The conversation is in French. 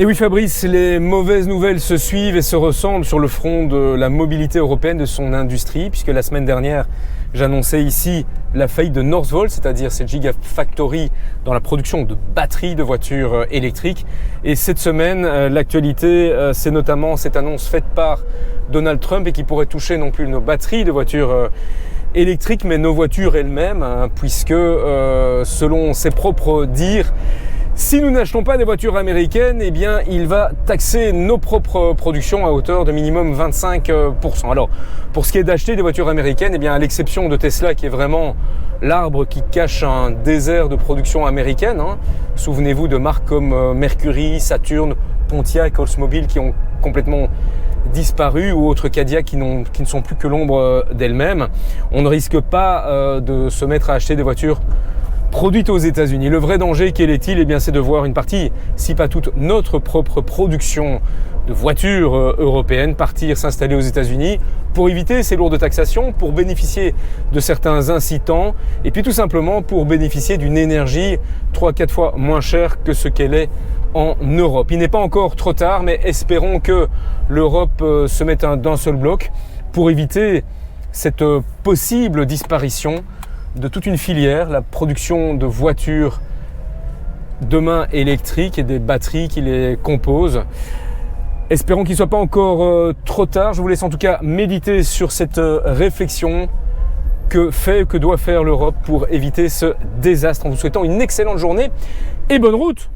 Et oui Fabrice, les mauvaises nouvelles se suivent et se ressemblent sur le front de la mobilité européenne, de son industrie, puisque la semaine dernière, j'annonçais ici la faillite de Northvolt, c'est-à-dire cette gigafactory dans la production de batteries de voitures électriques. Et cette semaine, l'actualité, c'est notamment cette annonce faite par Donald Trump et qui pourrait toucher non plus nos batteries de voitures électriques, mais nos voitures elles-mêmes, puisque selon ses propres dires, si nous n'achetons pas des voitures américaines, eh bien, il va taxer nos propres productions à hauteur de minimum 25%. Alors, pour ce qui est d'acheter des voitures américaines, eh bien, à l'exception de Tesla, qui est vraiment l'arbre qui cache un désert de production américaine, souvenez-vous de marques comme Mercury, Saturn, Pontiac, Oldsmobile qui ont complètement disparu, ou autres Cadillac qui ne sont plus que l'ombre d'elles-mêmes, on ne risque pas de se mettre à acheter des voitures produite aux États-Unis. Le vrai danger, quel est-il? Eh bien, c'est de voir une partie, si pas toute, notre propre production de voitures européennes partir s'installer aux États-Unis pour éviter ces lourdes taxations, pour bénéficier de certains incitants et puis tout simplement pour bénéficier d'une énergie 3-4 fois moins chère que ce qu'elle est en Europe. Il n'est pas encore trop tard, mais espérons que l'Europe se mette d'un seul bloc pour éviter cette possible disparition de toute une filière, la production de voitures demain électriques et des batteries qui les composent. Espérons qu'il ne soit pas encore trop tard. Je vous laisse en tout cas méditer sur cette réflexion que doit faire l'Europe pour éviter ce désastre, en vous souhaitant une excellente journée et bonne route.